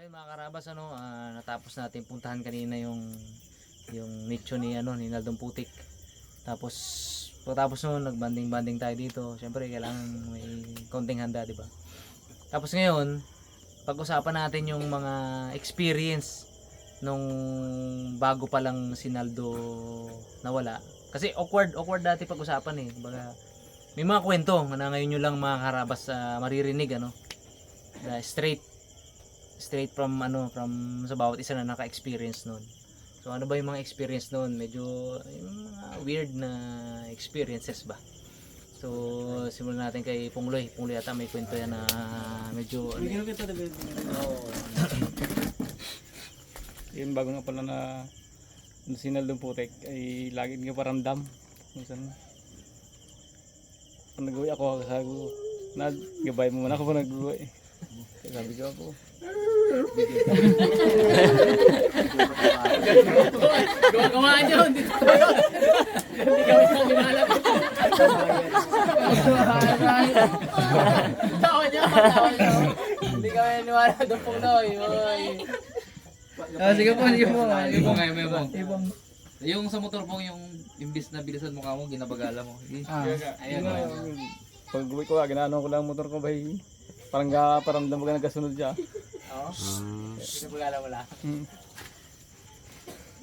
Ayun mga karabas, natapos natin puntahan kanina yung nicho ni ni Naldong Putik. Tapos pagkatapos noon nagbanding-banding tayo dito. Syempre kailangan may konting handa, 'di ba? Tapos ngayon, pag-usapan natin yung mga experience nung bago pa lang si Naldo nawala. Kasi awkward dati pag-usapan eh. Kumbaga, may mga kwento na ngayon nyo lang mga karabas maririnig na straight from from sa bawat isa na naka-experience noon. So ano ba yung mga experience noon? Medyo yung mga weird na experiences ba. So simulan natin kay Pungloy. Pungloy ata may kwento yan na medyo Yun, bago nga pala na sinal ng putek ay lagi nga paramdam. Minsan pag nag-uwi ako, sabi ko, gabay mo muna ako pag nag-uwi. Sabi ko ako. gawa nyo, hindi kami naniwala. Tawa nyo. Hindi kami naniwala doon po Noy. Sige po. Yung sa motor po, yung imbis na bilisan mo ka mo, ginabagala mo. Ayun. Pag uwi ko, ginano ko lang motor ko bay. Parang paramdam ko nagkasunod siya. Oo. Ginabagala mo lang.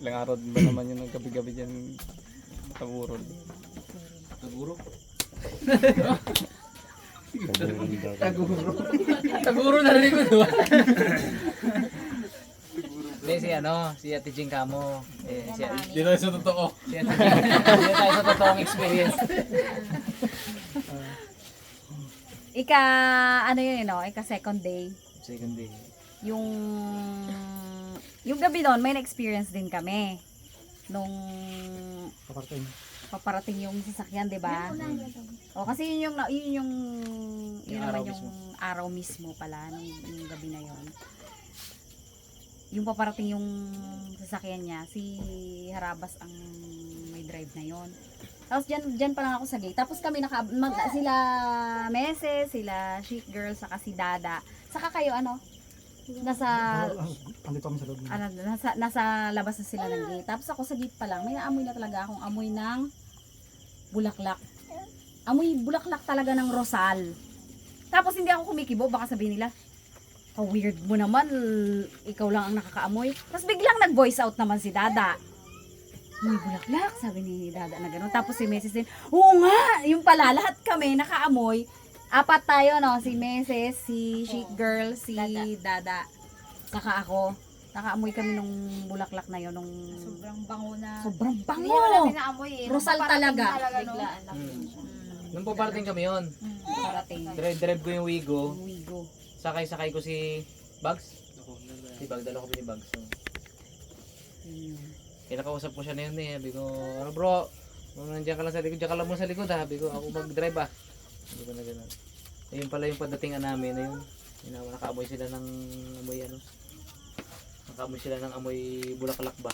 Ilang araw din ba naman yung naggabi-gabi dyan taguro. Taguro? Taguro na rin ko, diba? Hindi, si Ate Jing Kamo. Di tayo sa totoo. Si Ate Jing. Hindi tayo sa totoong experience. Ika second day. Second day. Yung gabi doon, may na-experience din kami. Nung paparating yung sasakyan, 'di ba? O kasi yun naman yung araw mismo pala nung gabi na yon. Yung paparating yung sasakyan niya, si Harabas ang may drive na yon. Tapos dyan pa lang ako sa gate. Tapos kami sila Meses, sila Chic Girl, saka si Dada. Saka kayo nasa labas na sila ng gate. Tapos ako sa gate pa lang, may naamoy na talaga akong amoy ng bulaklak. Amoy bulaklak talaga ng rosal. Tapos hindi ako kumikibo, baka sabihin nila, weird mo naman, ikaw lang ang nakakaamoy. Tapos biglang nag-voice out naman si Dada. May bulaklak, sabi ni Dada na gano'n. Tapos si Meses din, oo nga, yung pala, lahat kami nakaamoy. Apat tayo, no? Si Meses, si Chic Girl, si Dada. Saka ako. Nakaamoy kami nung bulaklak na yun. Sobrang bango na. Sobrang Hindi bango! naman natin naamoy eh. Rosal talaga. Biglaan lang. Nung paparating kami yun, Parating. drive ko yung Wigo. Wigo. Sakay ko si Bugs. Si Bugs, dala ko ni Bugs. So, kinakausap ko siya na yun eh. Sabi ko, bro, nandiyan ka lang sa likod, diyan ka lang mo sa likod ha. Sabi ko, ako mag-drive ah. Sabi ko na gano'n. Ayun pala yung padatingan namin na yun. Nakaamoy sila ng amoy nakaamoy sila ng amoy bulaklak ba.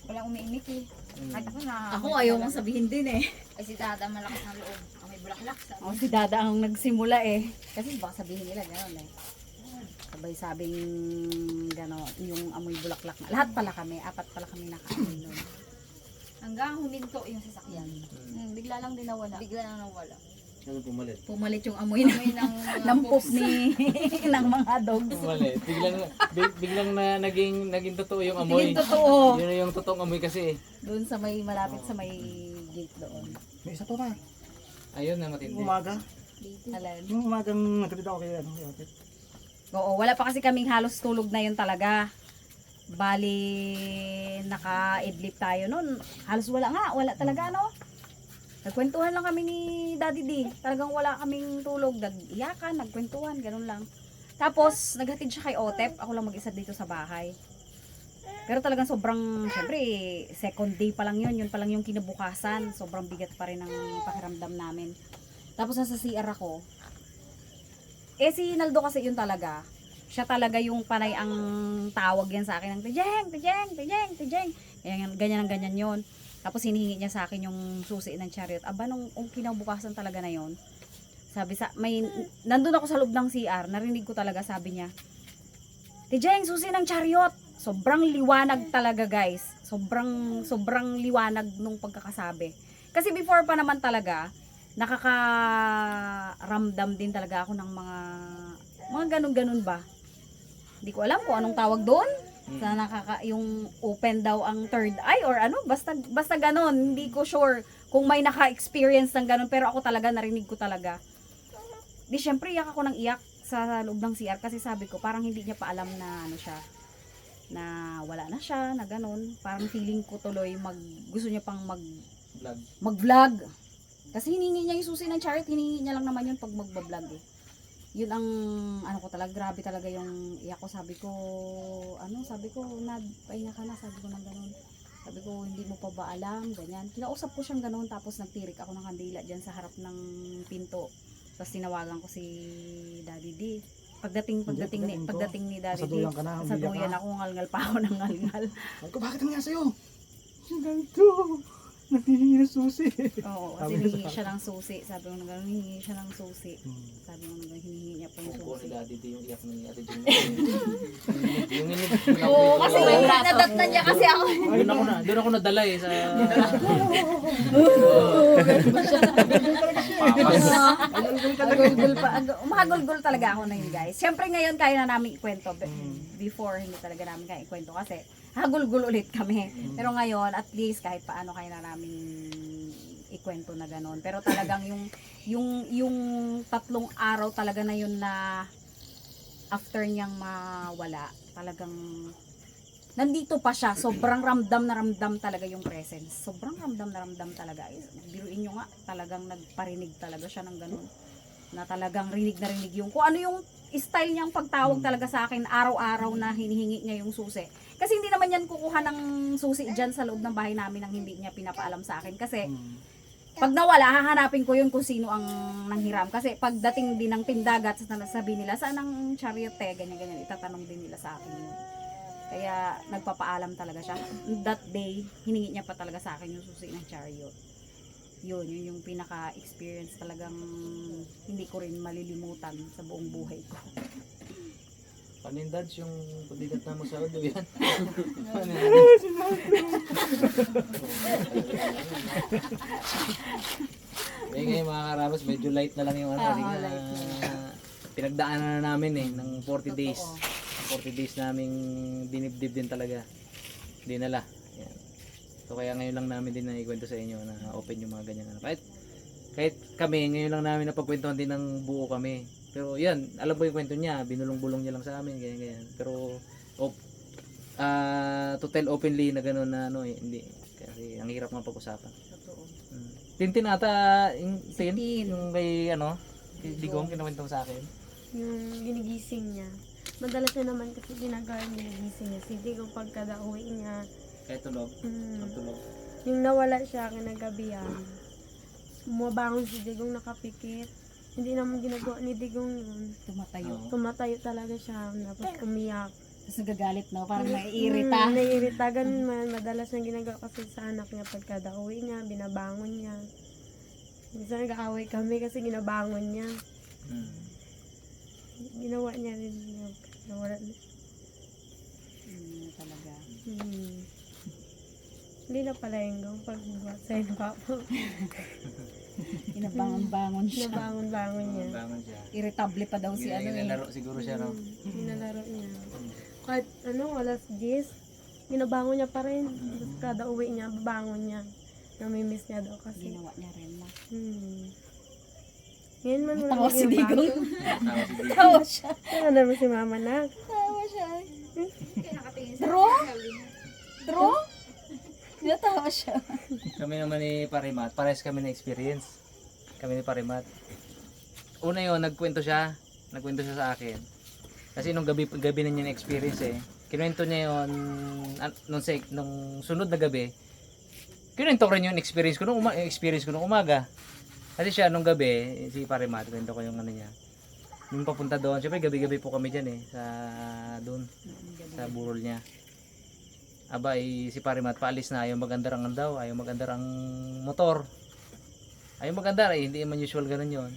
Walang umiimik eh. Kahit ako na. Ako ayaw mong sabihin din eh. Ay si Dada malakas ng loob. May bulaklak sa. O si Dada ang nagsimula eh. Kasi baka sabihin nila gano'n eh. Sabay sabing gano'n, yung amoy bulaklak na. Lahat pala kami, apat pala kami nakaamoy nun. Hanggang huminto yung sasakyan. Bigla lang din nawala. Bigla na nawala. Ano pumalit? Pumalit yung amoy ng poop ni ng mga dogs. Pumalit. Biglang na naging totoo yung amoy. Tingin totoo. Yun yung totoong amoy kasi eh. Doon sa may malapit sa may gate doon. May isa to na. Ayun na matindi. Umaga. Alin? Yung umagang nagkatid ako kay Yotit. Oo, wala pa kasi kaming halos tulog na yun talaga. Bali, naka-idlip tayo noon. Halos wala talaga Nagkwentuhan lang kami ni Daddy D. Talagang wala kaming tulog. Nag-iyakan, nagkwentuhan, ganun lang. Tapos, naghatid siya kay Otep. Ako lang mag-isa dito sa bahay. Pero talagang sobrang, syempre, second day pa lang yun. Yun pa lang yung kinabukasan. Sobrang bigat pa rin ang pakiramdam namin. Tapos, nasa CR ako. Si Naldo kasi yun talaga. Siya talaga yung panay ang tawag yan sa akin ng Tijeng. Ganyan yun. Tapos hinihingi niya sa akin yung susi ng chariot. Aba, nung kinabukasan talaga na yon, Sabi nandun ako sa loob ng CR, narinig ko talaga, sabi niya, Tijeng, susi ng chariot. Sobrang liwanag talaga, guys. Sobrang liwanag nung pagkakasabi. Kasi before pa naman talaga, nakakaramdam din talaga ako ng mga ganun-ganun ba. Hindi ko alam kung anong tawag doon. Sa yung open daw ang third eye or ano, basta ganun. Hindi ko sure kung may naka-experience ng ganun, pero ako talaga, narinig ko talaga. Di syempre, iyak ako ng iyak sa loob ng CR kasi sabi ko, parang hindi niya pa alam na ano siya, na wala na siya, na ganun. Parang feeling ko tuloy, gusto niya pang mag-vlog. Kasi hiningi niya yung susi ng chariot, hiningi niya lang naman yun pag mag-vlog eh. Yun ang, ano ko talaga, grabe talaga yung iyak ko. Sabi ko, Nad, pahinga ka na, sabi ko ng ganun. Sabi ko, hindi mo pa ba alam, ganyan. Kinausap ko siyang ganun, tapos nagtirik ako ng kandila dyan sa harap ng pinto. Tapos tinawagan ko si Daddy D. Pagdating ni Daddy D, Kasaduyan ka na, umiyak saduyan ka. ako, ngalngal pa ako ng ngalngal. Sabi ko, bakit nangyari sa'yo? Ganito. Naghihingi ng susi. Oo, kasi Sabi ko hinihingi sa- siya ng susi. Sabi ko na gano'n, hinihingi siya ng susi. Sabi ko na gano'n, hinihingi niya pa yung Kung susi. si Daddy di yung iyak ni Ate June. Yung inip. Oo, kasi nadatnan niya kasi ako. Doon ako nadala eh sa... Umagulgul talaga ako na yun, guys. Siyempre ngayon kaya na namin ikwento. Before, hindi talaga namin kaya ikwento kasi hagulgul ulit kami. Pero ngayon, at least kahit paano kaya na namin ikwento na gano'n. Pero talagang yung 3 araw talaga na yun na after niyang mawala, talagang nandito pa siya. Sobrang ramdam na ramdam talaga yung presence. Sobrang ramdam na ramdam talaga. Biruin nyo nga, talagang nagparinig talaga siya ng ganun. Na talagang rinig na rinig yung, kung ano yung style niyang pagtawag talaga sa akin, araw-araw na hinihingi niya yung susi. Kasi hindi naman yan kukuha ng susi dyan sa loob ng bahay namin nang hindi niya pinapaalam sa akin. Kasi pag nawala, hahanapin ko yun kung sino ang nanghiram. Kasi pagdating din ng Pindagat, sabi nila, saan ang chariot te? Ganyan-ganyan, itatanong din nila sa akin yun. Kaya nagpapaalam talaga siya. That day, hiningi niya pa talaga sa akin yung susi ng chariot. Yun yung pinaka-experience talagang hindi ko rin malilimutan sa buong buhay ko. Panindads yung pagdigat na mo sa ulo yan. Ngayon mga karabas, medyo light na lang yung ano. Oo, light light na. Pinagdaanan na namin eh, ng 40 days. Totoo. 40 days naming dinibdib din talaga. Dinala. Yan. So kaya ngayon lang namin din na ikwento sa inyo na open yung mga ganyan. Kahit kami, ngayon lang namin napagkwentuhan din ng buo kami. Pero yan, alam ko yung kwento niya, binulong-bulong niya lang sa amin, ganyan. Pero to tell openly na gano'n na ano eh, hindi. Kasi ang hirap nga pag-usapan. Totoo. Tintin ata, yung Tin. yung kay ano, kay Digong, kinuwento sa akin. Yung ginigising niya. Madalas na naman kasi ginagawa yung ginigising niya. Hindi ko pagkada uwi niya. Kaya tulog, Mm, tulog. yung nawala siya kinagabihan. Bumabangon si Digong nakapikit. Hindi naman ginagawa ni Digong yun. Tumatayo. Oo. Tumatayo talaga siya. Tapos umiyak. Tapos nagagalit, no? Parang naiirita. Naiirita. Ganun man. Madalas na ginagawa kasi sa anak niya pagkada uwi niya. Binabangon niya. Minsan nag-aaway kami kasi ginabangon niya. Ginawa niya rin yun. Nawala na. Talaga. Hindi na pala yung pagbuhat sa inyo papa. Inabangon-bangon siya. Nabangon-bangon niya. Bangon siya. Irritable pa daw si ano eh. Nilalaro siguro siya raw. Nilalaro niya. Kahit alas 10, ginabangon niya pa rin. Tapos kada uwi niya, babangon niya. Namimiss niya daw kasi. Ginawa niya rin na. Ngayon man wala Tawa si nang Digong. ginabago. Tawa siya. Ano naman si mama na? Tawa siya. Kaya nakatingin sa Draw? sabi niya. Draw? Natawa siya. Kami naman ni Parimat, pares kami na experience. Kami ni Parimat. Una yun, nagkwento siya sa akin. Kasi nung gabi na niya na-experience eh. Kinuwento niya yun, nung sunod na gabi, kinuwento ko rin yung experience ko nung umaga. Kasi siya nung gabi, si Parimat, kwento ko yung ano niya. Yung papunta doon, syempre gabi-gabi po kami dyan eh, doon, sa burol niya. Aba, si Parimat paalis na, ayaw magandar ang daw, ayaw magandar ang motor. Ayaw magandar, hindi man usual ganun yun.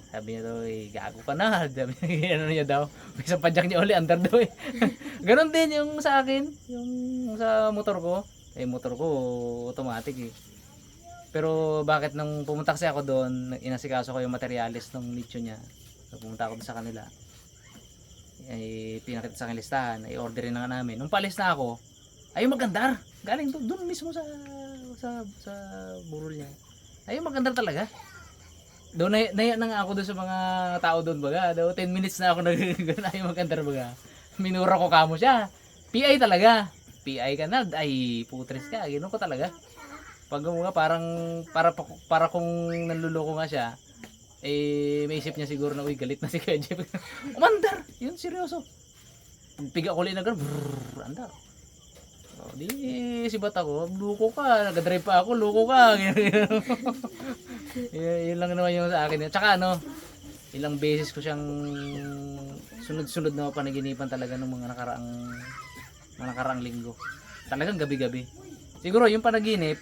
Sabi niya daw, gago ka na. Sabi niya, ano niya daw. May isang padyak niya uli, under daw eh. Ganon din yung sa akin, yung sa motor ko. Motor ko, automatic eh. Pero bakit nung pumunta kasi ako doon, inasikaso ko yung materialis ng nicho niya. So, pumunta ako doon sa kanila. Pinakita sa akin listahan, orderin na nga namin. Nung palis na ako, ayun magandar. Galing doon mismo sa burol niya. Ayun magandar talaga. Doon naya na nga ako doon sa mga tao doon baga. Daw 10 minutes na ako ayun magandar baga. Minura ko kamo siya. PI talaga. PI ka na, ay putres ka. Ganoon ko talaga. Pag mga para kung nanluloko nga siya, may isip niya siguro na, uy, galit na si Kuya Jeff. Umandar! Yun, seryoso. Piga ko ulit na gano'n, andar. So, di, si bata ko, luko ka, nagadrive pa ako, luko ka. Yun lang naman yung sa akin. Tsaka ilang beses ko siyang sunod-sunod na panaginipan talaga ng mga nakaraang linggo. Talagang gabi-gabi. Siguro yung panaginip,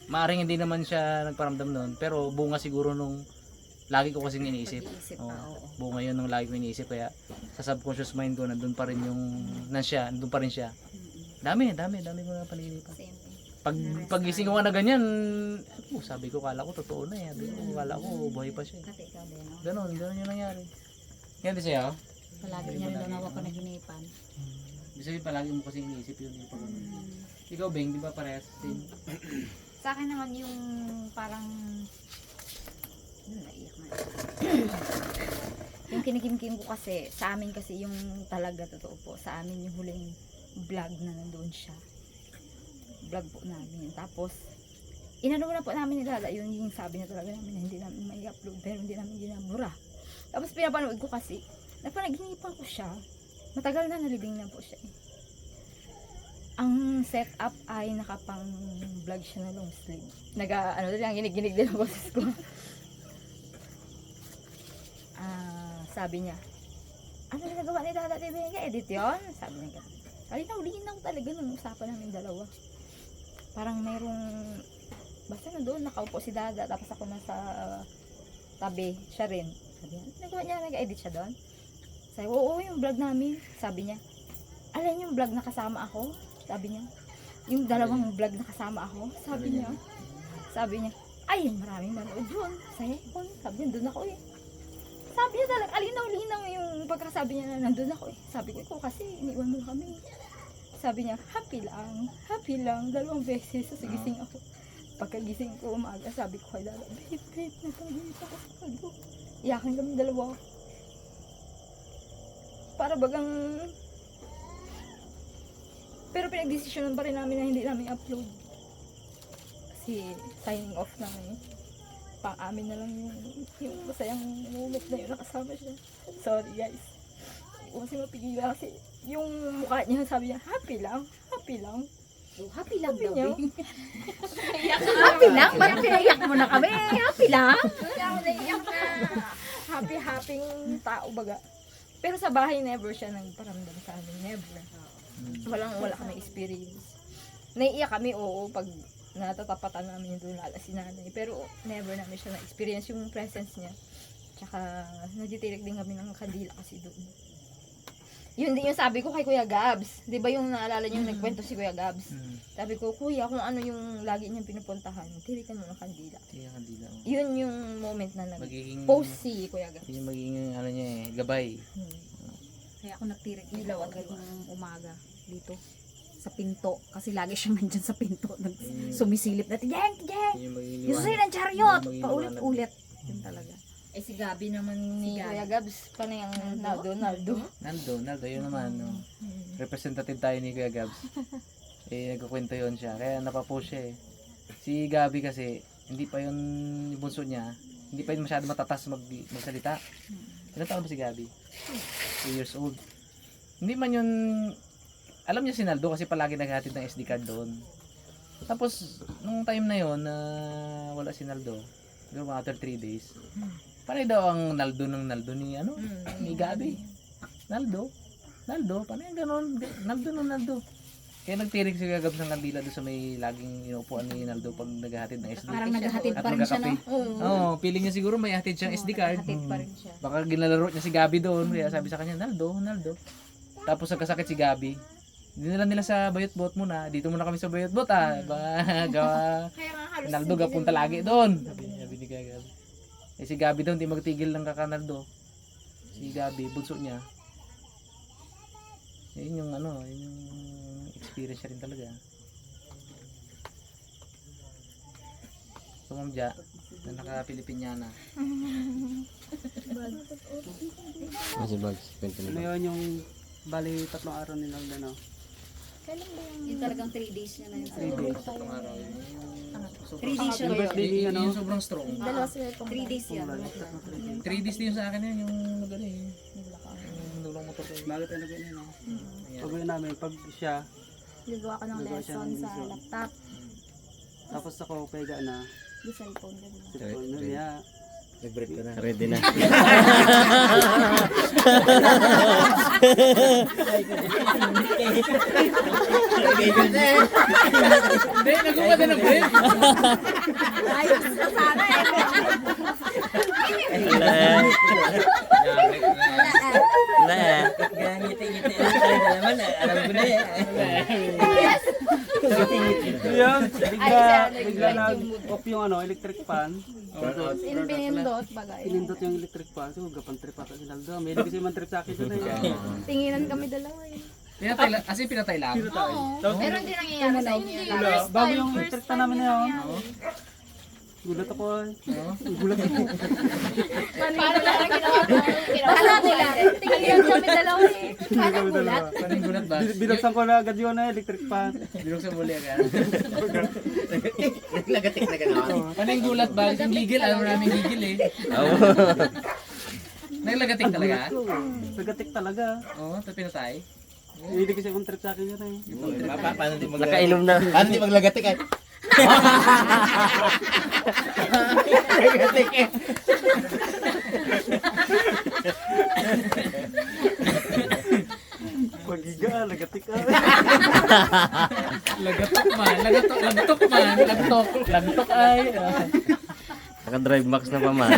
maaring hindi naman siya nagparamdam noon, pero bunga siguro nung lagi ko kasing iniisip. Bunga yun nung lagi ko iniisip, kaya sa subconscious mind ko nandun pa rin nandun pa rin siya. Dami ko na panaginipan. Pag-gising ko nga na ganyan, sabi ko, kala ko totoo na yan. Kala ko buhay pa siya. Ganon yung nangyari. Yan din sa'yo? Palagi niya rin daw nawa panaginipan. Bisa palagi mo kasi iniisip yun. Ikaw, Beng, di ba parehas din? Sa akin naman yung parang naiyak na. Yung kinikimkim ko kasi, sa amin kasi yung talaga totoo po, sa amin yung huling vlog na nandoon siya. Vlog po namin. Tapos, inano na po namin nilala, yung sabi na talaga namin na hindi namin may upload, pero hindi namin ginamura. Tapos pinapanood ko kasi, napanaginipan ko siya, matagal na nalibing na po siya eh. Ang setup ay nakapang vlog siya na long sleeve. Ginig-ginig din ang boses ko. Sabi niya, ano na nagawa ni Dada TV? Edit yun? Sabi niya gano'n. Linaw talaga nung usapan namin dalawa. Parang mayroong, basta na doon, nakaupo si Dada, tapos ako nasa tabi, siya rin. Sabi niya, nagawa niya, nag-edit siya doon? Sabi, oo, yung vlog namin. Sabi niya, alin yung vlog na kasama ako? Sabi niya, yung dalawang vlog na kasama ako. Sabi niya, ay, maraming manood yun. Sabi niya, doon ako eh. Sabi niya talaga, alinaw-linaw yung pagkasabi niya na nandun ako eh. Sabi ko, kasi iniwan mo kami. Sabi niya, happy lang, 2 beses. So, sigising ako. Pagkagising ko umaga, sabi ko kay Dada, babe, napagigit ako sa kado. Iyakan kami 2. Para bagang, pero pinagdesisyonan pa rin namin na hindi namin upload. Kasi signing off namin. Pang-amin na lang yung masayang moment na yun nakasama siya. Sorry guys. Hindi ko kasi mapigilan kasi yung mukha niya sabi niya, happy lang. Happy lang Sabi daw, niya. babe. Happy lang? Ba't pinaiyak mo na kami? Happy lang? Ako naiyak na. Happy tao baga. Pero sa bahay never siya nagparamdam sa amin. Never. Wala kami experience. Naiiyak kami, oo, pag natatapatan namin yung doon lala si nanay. Pero never namin siya na-experience yung presence niya. Tsaka nagtitirik din kami ng kandila kasi doon. Yun din yung sabi ko kay Kuya Gabs. Di ba yung naalala niyo yung nagkwento si Kuya Gabs? Sabi ko, Kuya, kung ano yung lagi niyang pinupuntahan, tirikan mo ng kandila. Yun yung moment na nag-post si Kuya Gabs. Yung magiging niya gabay. Kaya ako nagtirik ilaw agad ng umaga dito sa pinto. Kasi lagi siyang nandyan sa pinto. Sumisilip na, Tijeng! Yung sa'yo ng chariot! Paulit-ulit. Yun talaga. Si Gabi naman ni Kuya Gabs, paano yung Naldo, yun naman. No? Representative tayo ni Kuya Gabs. Nagkukwento yun siya. Kaya napapost siya eh. Si Gabi kasi, hindi pa yun yung bunso niya. Hindi pa yun masyado matatas magsalita. Ilang taon ba si Gabi? 2 years old. Hindi man yun, alam niya si Naldo kasi palagi naghatid ng SD card doon. Tapos, nung time na yun, wala si Naldo. Siguro after 3 days. Panay daw ang Naldo ni ni Gabi. Naldo, panay ganon. Naldo. Kaya nagtirik si Gagab ng kandila doon sa may laging inuupuan ni Naldo pag naghahatid ng SD. Parang naghahatid At pa rin siya, no? magkakape. Oo, feeling niya siguro may hatid siyang SD card. Naghahatid pa rin siya. Baka ginalaro niya si Gabi doon. Kaya sabi sa kanya, Naldo. Tapos nagkasakit si Gabi. Dinala nila sa Bayot-Bot muna. Dito muna kami sa Bayot-Bot Gawa. Kaya nga halos Naldo gapunta lagi doon. Sabi ni Gagab. Si Gabi daw hindi magtigil ng kakanaldo. Si Gabi, bunso niya. Yun yung yun yung experience siya rin talaga. So, Ma'am Ja, na naka-Pilipinyana. Ano yun yung bali 3 araw ni Naldo, no? Yung talagang 3 days niya na yun. 3 days. 3 days siya. Yung birthday ni ano? Yung sobrang strong. Dalawa sila 3 days yan. 3 days din sa akin yun, yung yung dulong motor ko. Bakit ano ganyan, no? Pagawin namin, pag siya, Gagawa ko ng Gagawa siya lesson ng sa lesson. laptop. tapos ako pega na, Di cellphone. Ganun. cellphone na niya. Nag-break ka na. Ready na. Hindi, nag-uwa din ng break. Ayos na sana eh. Ngiti-ngiti lang talaga naman. Alam ko na yan. Yun, bigla nag-off yung electric fan. Pinindot bagay. Pinindot yung electric fan. So, gapan trip ako si Naldo. May kasi man trip sa akin doon eh. Tinginan kami dalawa eh. Pinatay lang. Pero hindi nangyayari sa inyo. Wala, bago yung electric fan namin na yun. Gulat ako eh. Gulat ako. Paano na lang ginawa ko? Kala nila, tinginan kami dalawa eh. Kami dalawa. Paning gulat ba? Binuksan ko na agad yun electric fan. Binuksan muli agad. Naglagatik na gano'n. Paning gulat ba? Yung gigil, alam mo namin gigil eh. Naglagatik talaga? Nagatik talaga. Oo, tapos pinatay. Hindi kasi akong trip sa akin yun eh. Paano di Nakainom na. Paano di maglagatik ay? Lagatik eh. Pagiga, nagatik ah. Lagtok ay. Naka-drive max na pa man.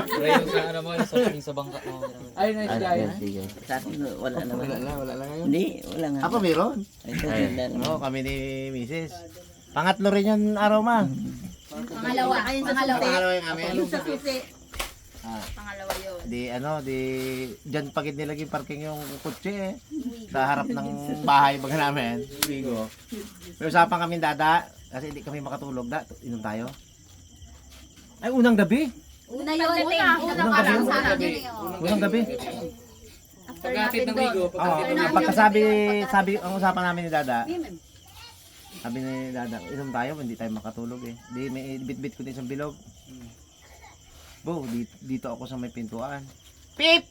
Rayon sa ano mo, sa bangka mo. Ay, nice guy. Sige. Sa akin, wala naman. Wala lang ngayon. Hindi, wala nga. Ako meron. Ito, ganda naman. Oo, kami ni Mrs. Pangatlo rin yung araw ma. Pangalawa. Pangalawa yung amin. Sa susi. Pangalawa yun. Di dyan pagit nilagay parking yung kotse eh. Sa harap ng bahay baga namin. Bigo. May usapan kami dada. Kasi hindi kami makatulog da. Inom tayo. Ay, unang gabi. Una yun. Unang gabi. Unang gabi. Pagkatid ng ligo. Oo, pagkasabi ang usapan namin ni Dada. Sabi ni Dada, inom tayo, hindi tayo makatulog eh. Di may bit-bit ko din sa bilog. Bo, dito ako sa may pintuan. Pip!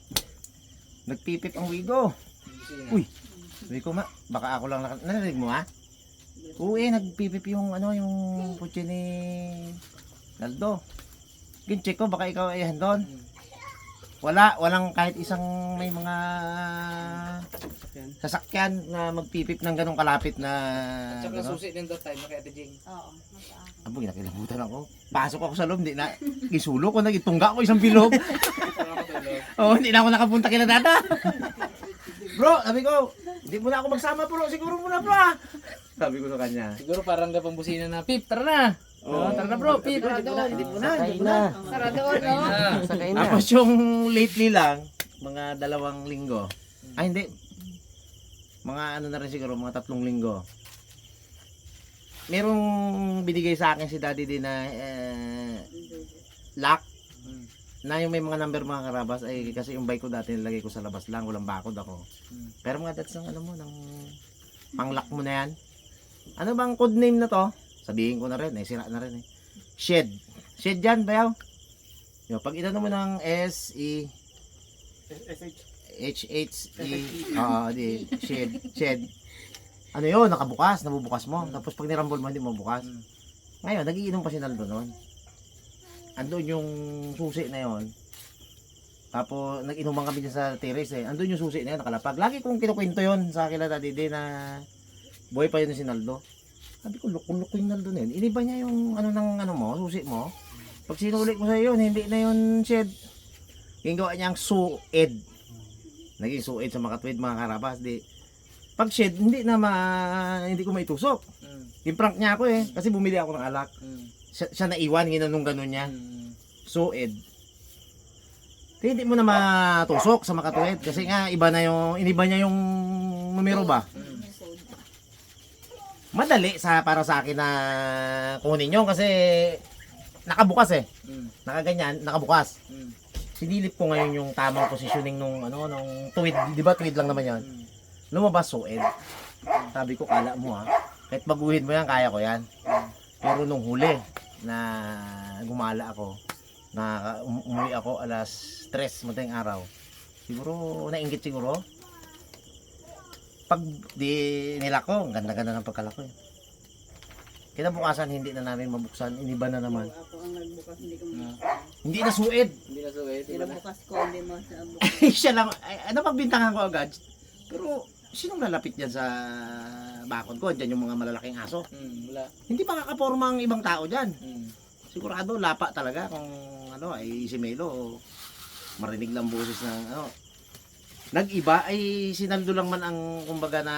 Nagpipip ang wigo. Uy, sabi ko baka ako lang narinig mo ha? Oo nagpipip yung yung kutsi ni Naldo. Gincheck ko, baka ikaw ay handon. Walang kahit isang may mga sasakyan na magpipip ng ganong kalapit na Tsaka susi din daw tayo, kaya Jing. Oo. abo, nakilabutan ako. Pasok ako sa loob, hindi na gisulo ko, nagitungga ko isang bilog. Hindi na ako nakapunta kila Dada. Bro, sabi ko, hindi mo na ako magsama bro, siguro muna bro ah. Sabi ko sa kanya. Siguro parang gapang busina na, Pip, tara na! Tara na bro, Pip, tara doon. Hindi mo na. Tara doon, no? Sakay na. Tapos yung lately lang, mga 2 linggo. Ay hindi. Mga na rin siguro, mga 3 linggo. Merong binigay sa akin si Daddy din na lock. Na yung may mga number mga karabas ay kasi yung bike ko dati nilagay ko sa labas lang, walang bakod ako. Pero mga that's ng ng pang-lock mo na yan. Ano bang code name na to? Sabihin ko na rin, sira na rin eh. Shed. Shed yan, bayaw. Yung pag inano mo ng S-E H-H-E di shed. Ano yun, nakabukas, nabubukas mo. Tapos pag nirambol mo, hindi mo bukas. Ngayon, nagiinom pa si Naldo noon. Andun yung susi na yon. Tapos nag-inuman kami dyan sa terrace eh. Andun yung susi na yan, nakalapag. Lagi kong kinukwento yun sa akin na Daddy na buhay pa yun si Naldo. Sabi ko, lukong-lukong yung Naldo na yun. Iniba niya yung ano ng ano mo, susi mo. Pag sinulit mo sa yun, hindi na yun shed. Ginagawa niyang sued. Naging sued sa makatwid mga karabas. Di. Pag shed, hindi ko maitusok. Imprank niya ako eh. Kasi bumili ako ng alak. Siya naiwan, ginanong ganun niya. Sued. Hindi mo na matusok sa makatuwid kasi nga iniba niya yung numero ba. Madali para sa akin na kunin yun kasi nakabukas eh. Nakaganyan, nakabukas. Sinilip ko ngayon yung tamang positioning nung tuwid, di ba tuwid lang naman yan. Lumabas sued. Sabi ko, kala mo ha, kahit baguhin mo yan, kaya ko yan. Pero nung huli na gumala ako, na umuwi ako alas 3 madaling araw. Siguro nainggit siguro. Pag di nila ko, ang ganda-ganda ng pagkalako eh. Kinabukasan hindi na namin mabuksan, iniba na naman. Ako ang nagbukas, hindi ko Hindi na sued. Hindi na suwede. Pinabukas ko, hindi mo sa Siya lang, pagbintangan ko agad. Pero sinong lalapit diyan sa bakod ko? Diyan yung mga malalaking aso. Wala. Hindi makakaporma ang ibang tao diyan. Sigurado lapa talaga kung ay si Melo marinig lang boses ng nag-iba ay sinaldo lang man ang kumbaga na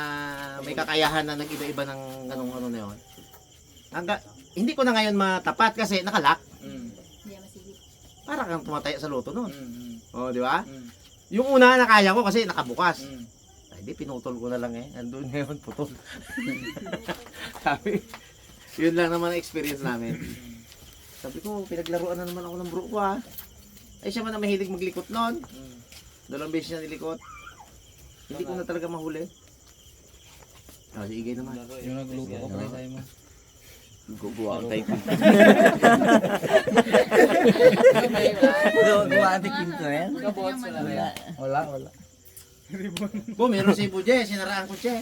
may kakayahan na nag-iba-iba ng ganung na yun. Hindi ko na ngayon matapat kasi nakalak. Hindi masigit. Para kang tumataya sa loto noon. Di ba? Yung una nakaya ko kasi nakabukas. Ay di pinutol ko na lang eh. Andun ngayon putol. Sabi, yun lang naman ang experience namin. Sabi ko, pinaglaruan na naman ako ng bro ko ha. Ay siya man na mahilig maglikot noon. 2 beses niya nilikot. Hindi ko na talaga mahuli. Sige naman. Yung nagluto ko pala tayo mo. Guguwa ang tayo. Gumawa ang tikim ko yan. Wala. Po, meron si Buje, sinaraan ko siya.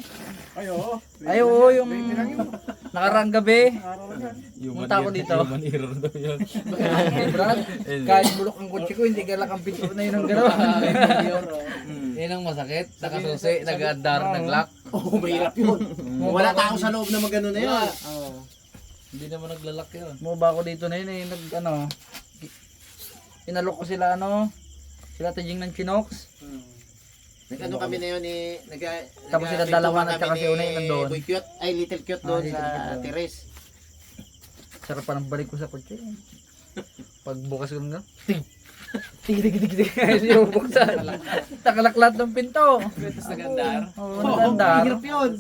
Ay, oo. Ay, oo, yung nakarang gabi. Punta ako dito. Human error daw yun. Brad, kahit bulok ang kotse ko, hindi galak ang pinto na yun ang gano'n. Yan ang masakit. Nakasusi, nag-andar, nag-lock. Oo, mahirap yun. Wala tao sa loob na magano na yun. Hindi naman naglalak yun. Muba ako dito na yun eh, inalok ko sila sila tajing ng Chinox. Nag-ano kami na yun eh. Tapos sila dalawa na tsaka si Unay nandun. Boy Cute, Little Cute doon Little Cute sa doon. terrace. Sarap pa ng balik ko sa kotse. Pag bukas ko nga, tig. Yung buksan. Takalaklat ng pinto. Tapos nag-andar. Oo, nagandar. Hirap yun.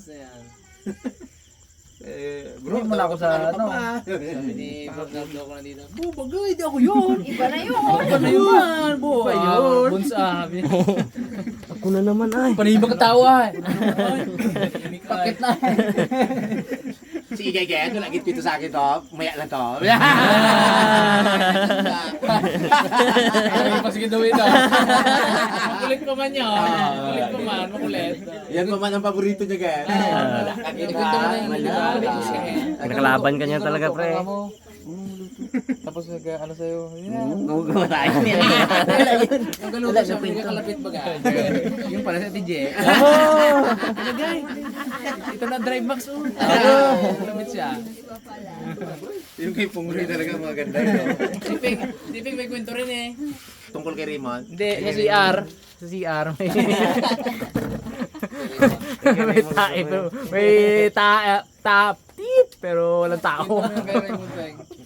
Bro, mula ako sa Sabi ni Bernardo ko na dito. Bagay, di ako yun. Iba na yun. Ano yun? Buhay yun. Bunsa. Ako na naman ay. Panibang katawa. Pakit na. Si Igay Gaya, ito lagi pito sa akin to. Maya lang to. Ay, pasigid daw ito. Makulit pa man yun. Makulit pa man, makulit. Yan pa man ang paborito niya, Gaya. Ikwento mo na yun, di ba? Nakalaban ka niya talaga, pre. Tapos ano sa'yo? Gumagawa tayo nila. Ang galuto siya, may kakalapit baga. Yung pala sa TJ. Ito na drive max. Kalapit siya. Yung kay Pungloy talaga maganda yun. Tiping may kwento rin eh. Tungkol kay Raymond. Hindi, sa CR. Sa CR may... may tip, pero walang tao.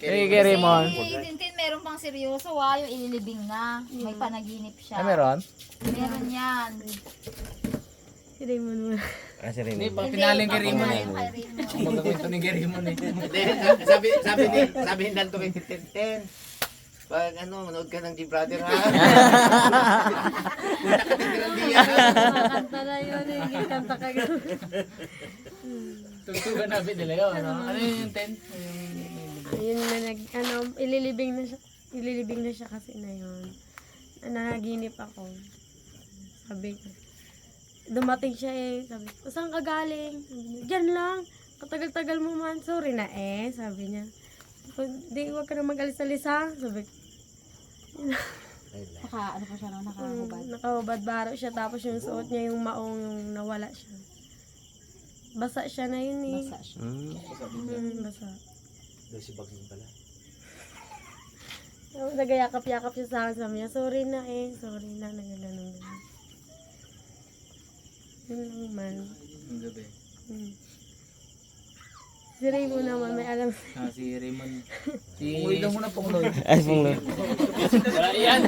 Kay Raymond. Si Tintin meron pang seryoso yung inilibing na. May panaginip siya. Ay, meron? Meron yan. Si Raymond mo. Hindi, pang pinaling kay Raymond eh. Kay Raymond. Ang magkakwento ni kay Raymond eh. sabi ni Danto kay Tintin. Pag manood ka ng G-Brother ha. Punta ka Tigrandia. Kanta na yun eh. Kanta ka gano'n. Tugtugan namin nila yun. Ano yun yung tent? Ayun na ililibing na siya kasi na yun. Nanaginip ako. Sabi ko, dumating siya eh. Sabi ko, saan ka galing? Sabi niya, diyan lang. Katagal-tagal mo man. Sorry na sabi niya. Di, huwag ka na mag-alisa-lisa. Sabi ko, Ano pa siya no, nakahubad. Nakahubad baro siya, tapos yung suot niya yung maong yung nawala siya. Basa siya na yun eh. Basa siya. Basa. Dahil si Bagsin pala. Tapos nagayakap-yakap siya sa akin, sabi niya, sorry na, nagaganon. Yun lang man. Ang gabi. Si Raymond naman, may alam. Si Raymond. Uwi lang muna pong Lloyd. Ay, pong Wala yan.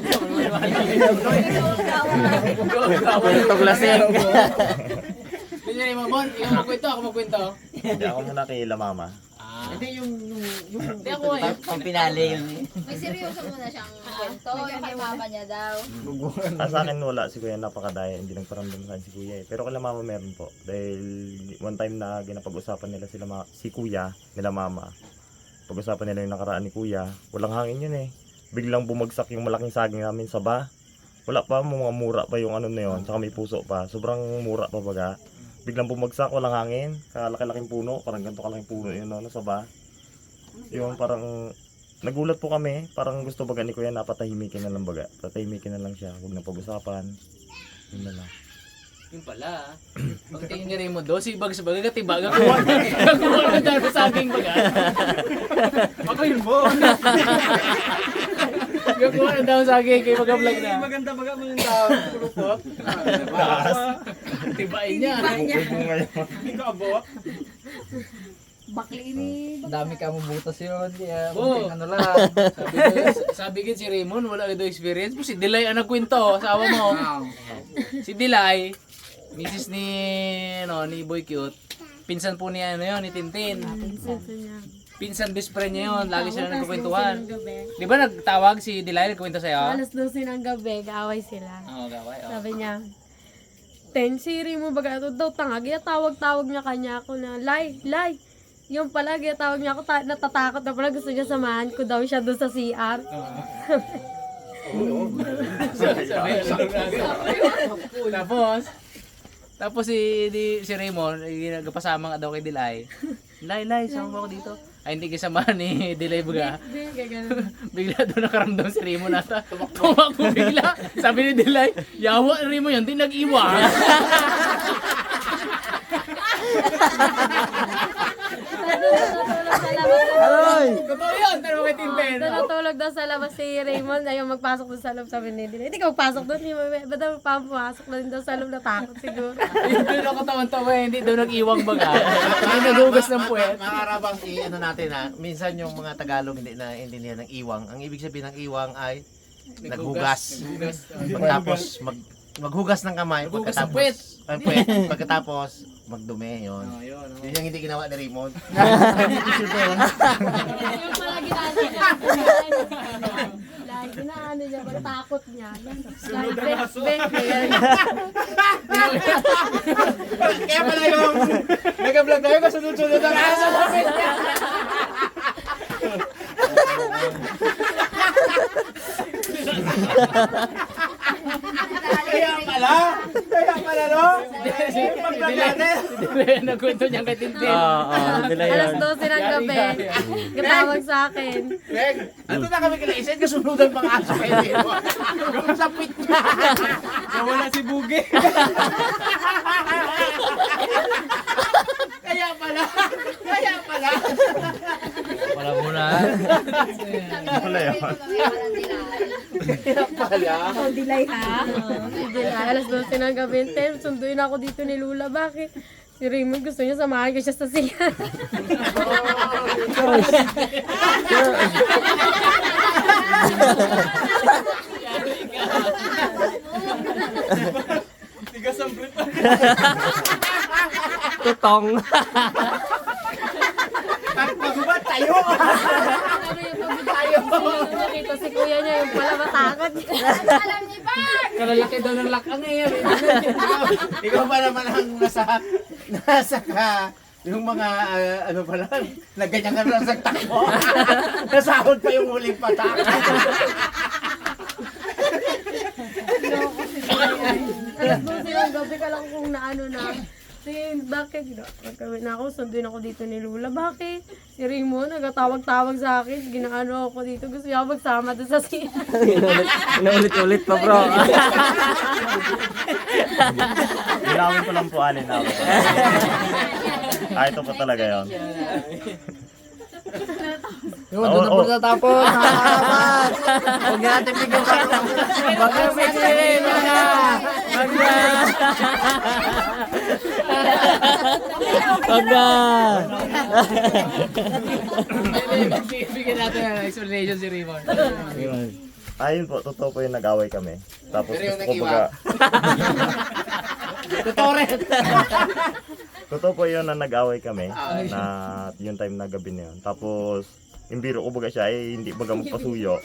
Tuglasing. Hindi Raymond, Bon. Ikaw magkwento, ako magkwento. Hindi ako muna kay La Mama. Hindi yung Hindi ako eh. Pang pinali yun eh. May seryoso muna siyang kwento. Yung kay mama niya daw. Sa akin wala si Kuya, napakadaya, hindi nagparamdam sa akin si Kuya eh. Pero kay La Mama meron po. Dahil one time na ginapag-usapan nila si Kuya, nila Mama. Pag-usapan nila yung nakaraan ni Kuya, walang hangin yun eh. Biglang bumagsak yung malaking saging namin sa ba. Wala pa, mga mura pa yung ano na yun, saka may puso pa. Sobrang mura pa baga. Biglang bumagsak, walang hangin, kalaki-laking puno, parang ganito kalaking puno yun, no, sa ba. Yung parang, nagulat po kami, parang gusto baga ni Kuya na patahimikin na lang baga. Patahimikin na lang siya, huwag na pag-usapan. Yun na lang. Yung pala. Pagtingin ni Raymond do, si Bags baga katiba. Gakuha na dahil sa saging baga. ako yun po. Gakuha na daw sa saging kay mag-vlog na. Maganda baga mo yung tao. Puro po. Tibain niya. Hindi ka abot. Bakli ini. Dami ka mong butas yun. Kaya Oo. ano lang. Sabi gid si Raymond, wala daw experience. Si Delay ang nagkwento, asawa mo. Si Delay, misis ni Boy Cute. Pinsan po niya ni Tintin. Pinsan niya. Pinsan best friend niya yun. Lagi sila nagkukwentuhan. Alas 12 ng gabi. Di ba nagtawag si Delay, nagkwento sa'yo? Alas 12 ng gabi, gaaway sila. Oo, gaway. Sabi niya, Siri mo baga ito daw tangag. Tawag-tawag niya kanya ako na, Lai. Yung pala, tawag niya ako, natatakot na pala. Gusto niya samahan ko daw siya doon sa CR. Tapos si Raymond, nagpasama nga daw kay Delay. Lay, sama mo ako dito. Ay, hindi kasama ni Delay baga. Hindi, gano'n. Bigla doon nakaramdam si Raymond nata. Tumakbo bigla. Sabi ni Delay, yawa Raymond yun, di nag-iwa. Totoo yun, pero kay Tintin. Natulog daw sa labas si Raymond, ayaw magpasok doon sa loob, sabi ni Dila. Hindi ka magpasok doon, ba't daw pumasok na rin daw sa loob, natakot siguro. Yung doon ako tawan-tawa, hindi doon nag-iwang baga. Hindi naghugas ng puwet. Makarabang ano natin ha, minsan yung mga Tagalog hindi na intindihan ng iwang. Ang ibig sabihin ng iwang ay naghugas. Pagkatapos maghugas ng kamay, Maghugas ng puwet. Pagkatapos magdumi yun. Yun. Yun yung hindi ginawa ni Raymond. Yung pala ginano niya. Lagi ginaano niya, takot niya. Kaya pala yung nag-vlog tayo kasunod-sunod ang aso namin. Kaya pala no? Pag-vlog natin. Nagkwento niya kay Tintin. Delay Alas yun. 12 ng gabi, katawag sa akin. Greg, ito na kami kinaisin, kasunudan pang aso kayo dito. Yung sapit niya. Nawala si Bugi. Kaya pala. Wala muna. Wala yun. Oh, Delay ha. Hindi na, alas 12 ng gabi, sunduin ako dito ni Lula. Bakit? Si Raymond gusto niya samahan ko siya sa siya. Tigas ang brit. Tutong. Pagbubat tayo. Ano yung pagbibayo? Nakita si kuya niya, yung pala matakot. Alam ni Bart! Kalalaki daw ng lakang ngayon. Ikaw pa naman ang nasa ka. Yung mga ano pa lang, nagganyan ka na sa takbo. Nasahod pa yung huling patak. Alas 12 ng gabi ka lang kung naano na. Sin, bakit? Nagkawin na ako, sunduin ako dito ni Lula. Bakit? Si Rimo, nagatawag-tawag sa akin. Ginaano ako dito. Gusto niya magsama doon sa sin. Inulit-ulit pa bro. Ginawin ko lang po alin ako. Ito po talaga yun. Yun, doon na po natapos. Huwag natin bigyan sa Wag na bigyan mga. Wag na. Wag na. Bigyan natin ang explanation si Raymond. Ayun po, totoo po yung nag-away kami. Tapos Pero yung gusto ko nag-iwa? baga... Totoo rin. Totoo po yun na nag-away kami na yung time na gabi na yun. Tapos, yung biro ko baga siya ay hindi baga magpasuyo.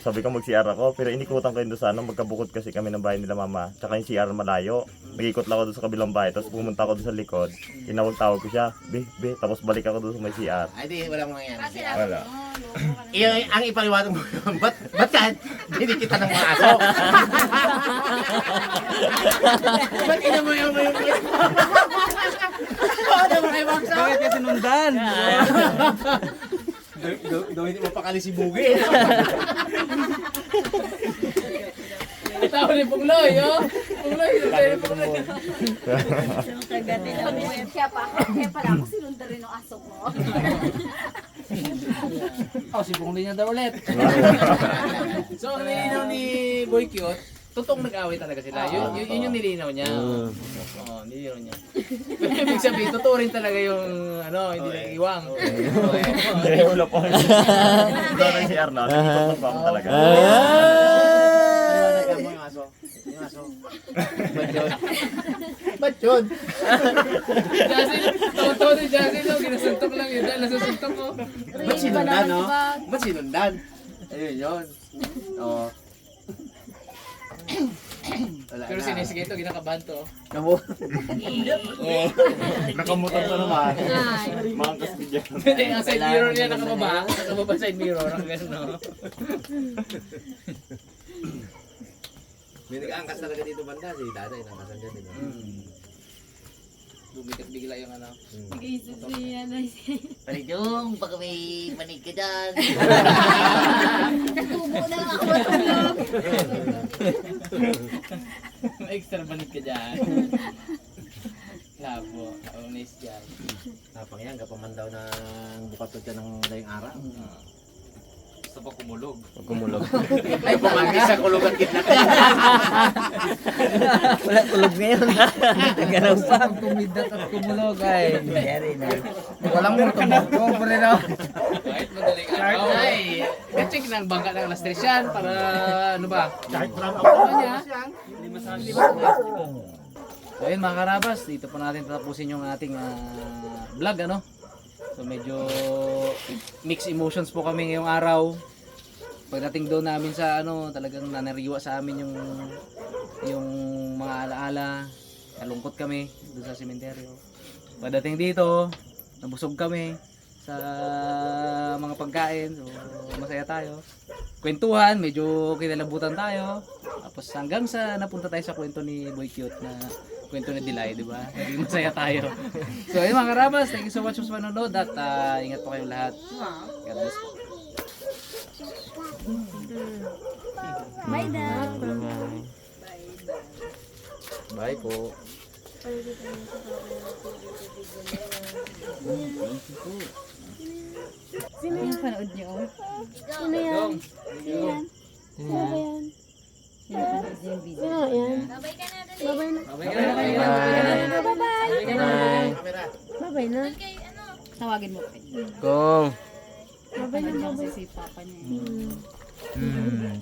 Sabi ko mag-CR ako, pero inikutan ko yun doon sa ano, magkabukod kasi kami ng bahay nila mama. Tsaka yung CR malayo. Nag-ikot lang ako doon sa kabilang bahay, tapos pumunta ako doon sa likod. Tinawag-tawag ko siya, be, tapos balik ako doon sa may CR. Ay, di, walang mangyayari. Wala. Ang ipaliwanag mo, ba't ka dinikita ng mga aso? Ba't inamoy mo yung ano mo kayo baksa? Bakit kasi nundan? Daw hindi mapakali si Bugi. Tao ni Pungloy, oh. Pungloy, tayo ni Pungloy. Kaya pala ako sinundan rin ng aso mo. Oh, si Pungli niya daw ulit. So, ang nilinaw ni Boy Cute, totoong nag-away talaga sila. Yun yung nilinaw niya. Oo, nilinaw niya. Pero ibig sabihin, totoo rin talaga yung, ano, hindi nag-iwang. Hindi, wala po. Ito na yung CR na, inikutan pa ako talaga. Paliwanag mo yung aso. Yung aso. Ba't yun? Jasin, totoo ni Jasin, no? Ginasuntok lang yun. Dahil nasusuntok ko. Ba't sinundan, no? Ba't sinundan? Ayun yun. Oo. Wala Pero na. sinisige ito, ginakabahan to. Nakamutan pa naman. Mga kastigyan. Hindi, ang side mirror niya nakababa. Nakababa side mirror. Ang gano'n, no? May nag-aangkas talaga dito banda. Si Dada, inangkasan dyan, di ba? Bumikat bigla yung ano. Nag-iisip siya na Parijong, baka may manig ka dyan. Natubo na lang ako matulog. Extra banit ka dyan. Labo. Nice dyan. Napang yan, kapag daw ng bukatot yan ng dayong araw. Gusto pa kumulog. Kumulog. Ay, pumanggi sa kulugan kidnap. Wala tulog ngayon. Naganaw pa. Kumidat at kumulog ay. Nangyari na. Walang mo tumoko pa rin ako. Kahit madaling araw. Ay, check ng bangka ng alas 3 yan para ano ba? Kahit marami ako niya. So ayun mga karabas, dito po natin tatapusin yung ating vlog ano. So medyo mixed emotions po kami ngayong araw. Pagdating doon namin sa ano, talagang nanariwa sa amin yung mga alaala. Nalungkot kami doon sa sementeryo. Pagdating dito, nabusog kami sa mga pagkain. So masaya tayo. Kwentuhan, medyo kinalabutan tayo. Tapos hanggang sa napunta tayo sa kwento ni Boy Cute na kwento ni Dilay, di ba? Naging masaya tayo. So, ayun mga karabas, thank you so much sa panonood at ingat po kayong lahat. God bless po. Bye daw. Bye po. Sino yung panood niyo? Sino yan? Sino yan? Sino ba yan? Sino panood niyo yung video? Sino yan? Babay ka na dali. Babay na. Bye-bye. Babay na. Kay ano? Tawagin mo. Kung. Babay na. Babay si Papa niya. Hmm.